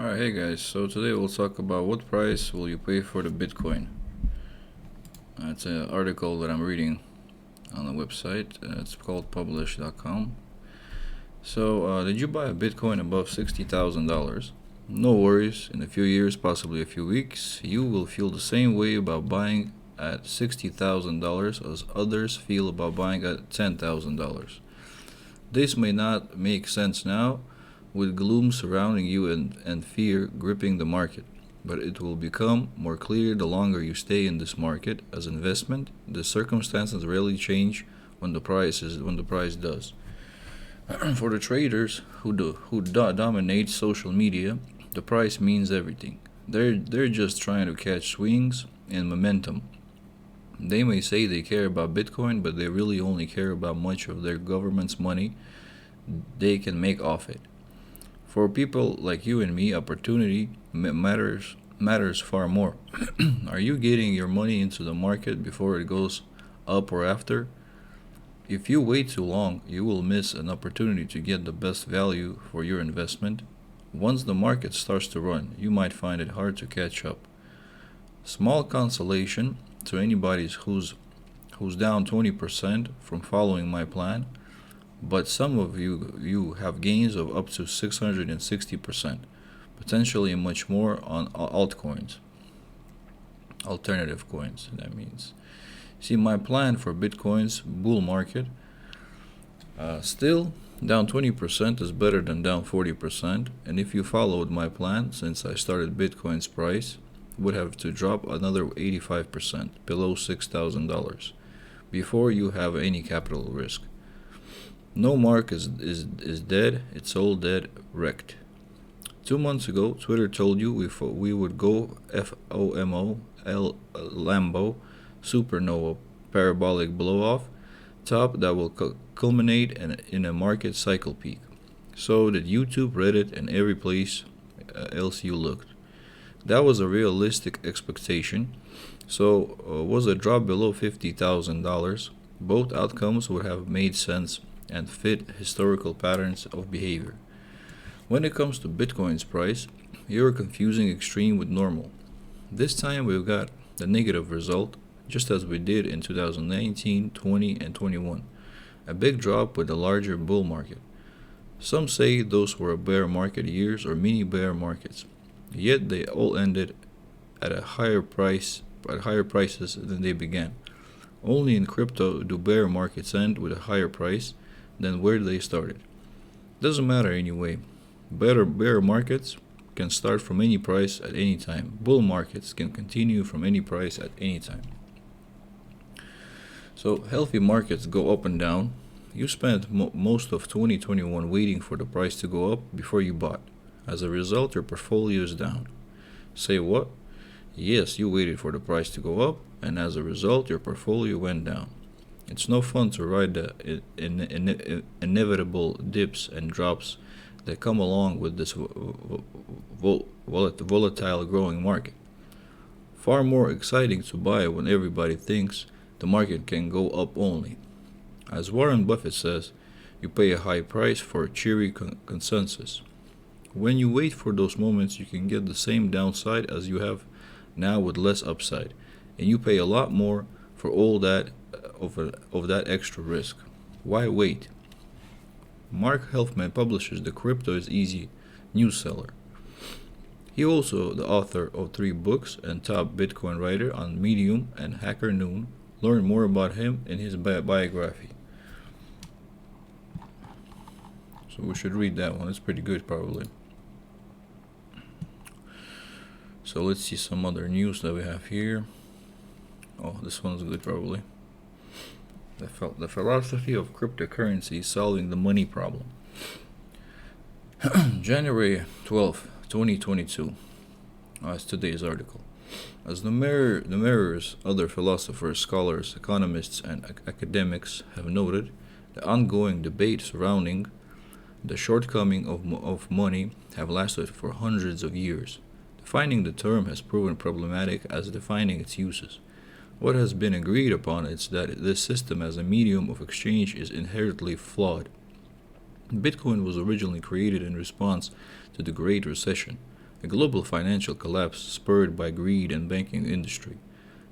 Alright, hey guys, so today we'll talk about what price will you pay for the Bitcoin. It's an article that I'm reading on the website. It's called publish.com. So, did you buy a Bitcoin above $60,000? No worries, in a few years, possibly a few weeks, you will feel the same way about buying at $60,000 as others feel about buying at $10,000. This may not make sense now, with gloom surrounding you and fear gripping the market, but it will become more clear the longer you stay in this market as investment. The circumstances rarely change when the price does. For the traders who dominate social media, the price means everything. They're just trying to catch swings and momentum. They may say they care about Bitcoin, but they really only care about much of their government's money they can make off it. For people like you and me, opportunity matters far more. Are you getting your money into the market before it goes up or after? If you wait too long, you will miss an opportunity to get the best value for your investment. Once the market starts to run, you might find it hard to catch up. Small consolation to anybody who's down 20% from following my plan, but some of you have gains of up to 660%, potentially much more on altcoins, alternative coins, that means. See, my plan for Bitcoin's bull market, still down 20% is better than down 40%, and if you followed my plan since I started, Bitcoin's price would have to drop another 85% below $6,000 before you have any capital risk. No mark is dead, it's all dead, wrecked. 2 months ago, Twitter told you we would go FOMO, Lambo, supernova, parabolic blow-off, top that will culminate in a market cycle peak. So did YouTube, Reddit, and every place else you looked. That was a realistic expectation. So was a drop below $50,000. Both outcomes would have made sense and fit historical patterns of behavior. When it comes to Bitcoin's price, you're confusing extreme with normal. This time we've got the negative result, just as we did in 2019, 20, and 21. A big drop with a larger bull market. Some say those were bear market years or mini bear markets, yet they all ended at higher prices than they began. Only in crypto do bear markets end with a higher price than where they started. Doesn't matter anyway. Bear markets can start from any price at any time. Bull markets can continue from any price at any time. So healthy markets go up and down. You spent most of 2021 waiting for the price to go up before you bought. As a result, your portfolio is down. Say what? Yes, you waited for the price to go up, and as a result, your portfolio went down. It's no fun to ride the inevitable dips and drops that come along with this volatile growing market. Far more exciting to buy when everybody thinks the market can go up only. As Warren Buffett says, you pay a high price for a cheery consensus. When you wait for those moments, you can get the same downside as you have now with less upside, and you pay a lot more for all that of that extra risk. Why wait? Mark Helfman publishes the Crypto is Easy newsletter. He also the author of 3 books and top Bitcoin writer on Medium and Hacker Noon. Learn more about him in his biography. So we should read that one. It's pretty good, probably. So let's see some other news that we have here. Oh, this one's good, probably. The philosophy of cryptocurrencies solving the money problem. January 12th, 2022. That's today's article. As the mirrors, other philosophers, scholars, economists, and academics have noted, the ongoing debate surrounding the shortcoming of money have lasted for hundreds of years. Defining the term has proven problematic as defining its uses. What has been agreed upon is that this system as a medium of exchange is inherently flawed. Bitcoin was originally created in response to the Great Recession. a global financial collapse spurred by greed and banking industry.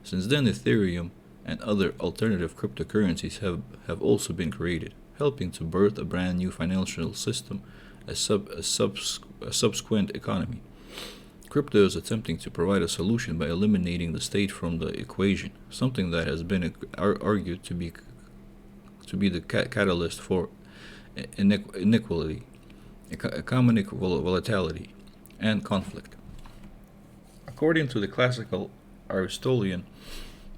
Since then, Ethereum and other alternative cryptocurrencies have also been created, helping to birth a brand new financial system, a subsequent economy. Crypto is attempting to provide a solution by eliminating the state from the equation, something that has been argued to be the catalyst for inequality, economic volatility, and conflict. According to the classical Aristotelian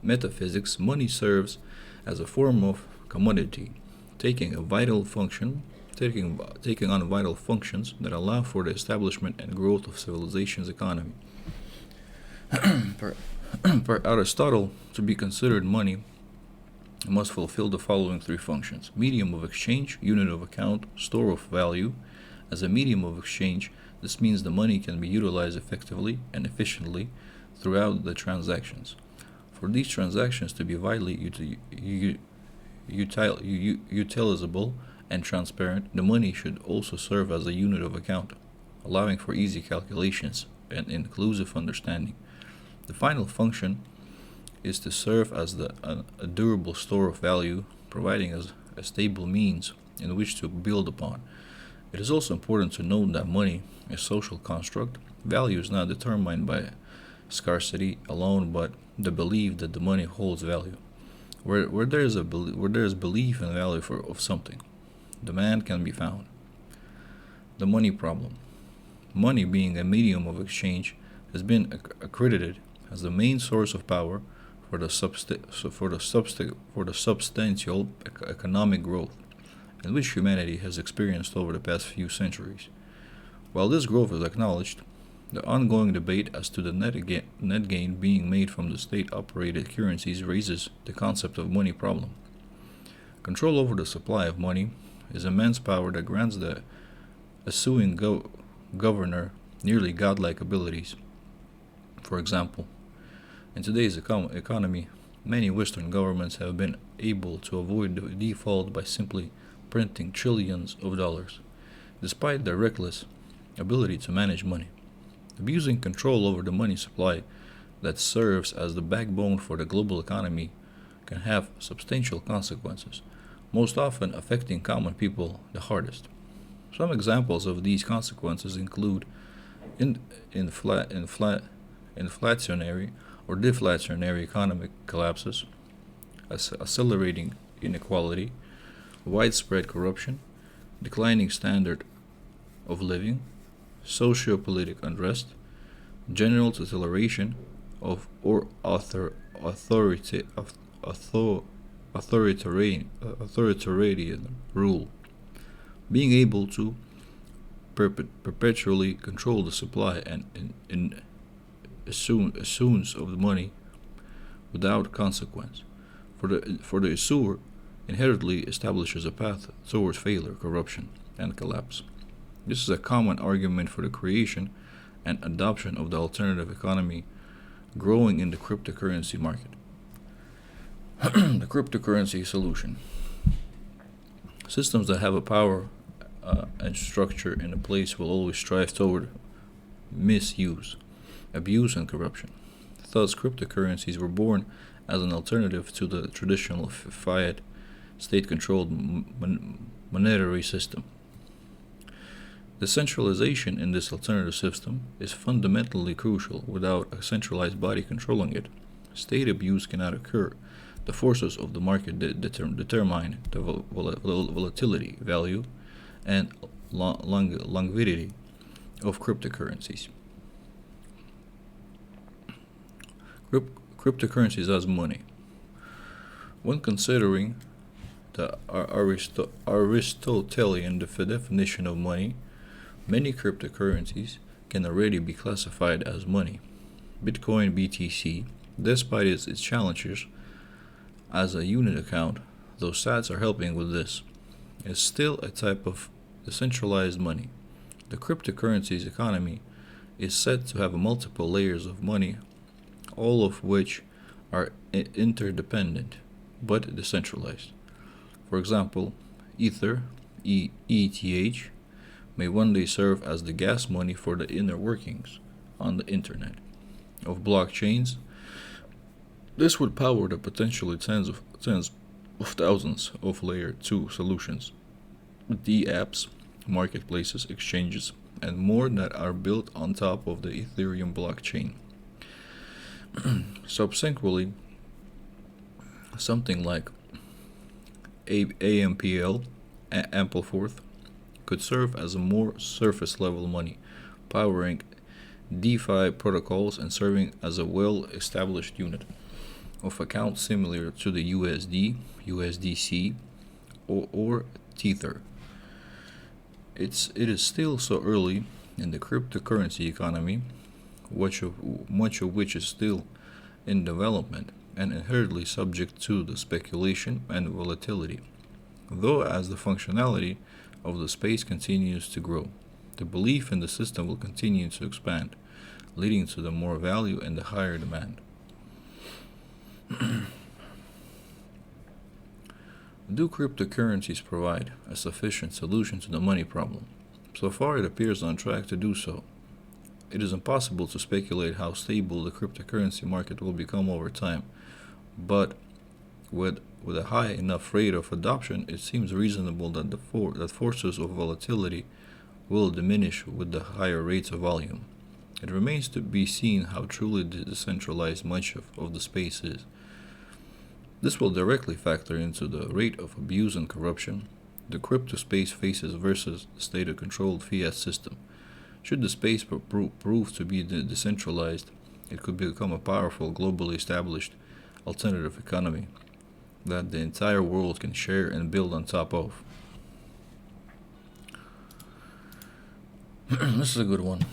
metaphysics, money serves as a form of commodity, taking on vital functions that allow for the establishment and growth of civilization's economy. For Aristotle to be considered money, it must fulfill the following three functions: medium of exchange, unit of account, store of value. As a medium of exchange, this means the money can be utilized effectively and efficiently throughout the transactions. For these transactions to be widely utilizable and transparent, the money should also serve as a unit of account, allowing for easy calculations and inclusive understanding. The final function is to serve as a durable store of value, providing us a stable means in which to build upon. It is also important to note that money is a social construct. Value is not determined by scarcity alone, but the belief that the money holds value. Where there is belief in value of something, demand can be found. The money problem. Money, being a medium of exchange, has been accredited as the main source of power for the substantial economic growth in which humanity has experienced over the past few centuries. While this growth is acknowledged, the ongoing debate as to the net gain being made from the state-operated currencies raises the concept of money problem. Control over the supply of money is immense power that grants the ensuing governor nearly godlike abilities. For example, in today's economy, many Western governments have been able to avoid the default by simply printing trillions of dollars, despite their reckless ability to manage money. Abusing control over the money supply that serves as the backbone for the global economy can have substantial consequences, most often affecting common people the hardest. Some examples of these consequences include inflationary or deflationary economic collapses, accelerating inequality, widespread corruption, declining standard of living, socio-political unrest, general deterioration of or authoritarian rule. Being able to perpetually control the supply and assumes of the money without consequence. For the issuer, inherently establishes a path towards failure, corruption, and collapse. This is a common argument for the creation and adoption of the alternative economy growing in the cryptocurrency market. The cryptocurrency solution. Systems that have a power and structure in a place will always strive toward misuse, abuse, and corruption. Thus, cryptocurrencies were born as an alternative to the traditional fiat, state-controlled monetary system. The centralization in this alternative system is fundamentally crucial. Without a centralized body controlling it, state abuse cannot occur. The forces of the market determine the volatility, value, and longevity of cryptocurrencies. Cryptocurrencies as money. When considering the Aristotelian definition of money, many cryptocurrencies can already be classified as money. Bitcoin BTC, despite its challenges as a unit account, though sats are helping with this, is still a type of decentralized money. The cryptocurrencies economy is said to have multiple layers of money, all of which are interdependent but decentralized. For example, Ether, ETH, may one day serve as the gas money for the inner workings on the internet of blockchains. This would power the potentially tens of thousands of layer 2 solutions, the apps, marketplaces, exchanges, and more that are built on top of the Ethereum blockchain. Subsequently, something like AMPL, Ampleforth, could serve as a more surface level money, powering DeFi protocols and serving as a well established unit of account similar to the USD, USDC, or Tether. It is still so early in the cryptocurrency economy, much of which is still in development and inherently subject to the speculation and volatility. Though as the functionality of the space continues to grow, the belief in the system will continue to expand, leading to the more value and the higher demand. Do cryptocurrencies provide a sufficient solution to the money problem? So far, it appears on track to do so. It is impossible to speculate how stable the cryptocurrency market will become over time, but with a high enough rate of adoption, it seems reasonable that that forces of volatility will diminish with the higher rates of volume. It remains to be seen how truly decentralized much of the space is. This will directly factor into the rate of abuse and corruption the crypto space faces versus the state-controlled fiat system. Should the space prove to be decentralized, it could become a powerful, globally established alternative economy that the entire world can share and build on top of. This is a good one.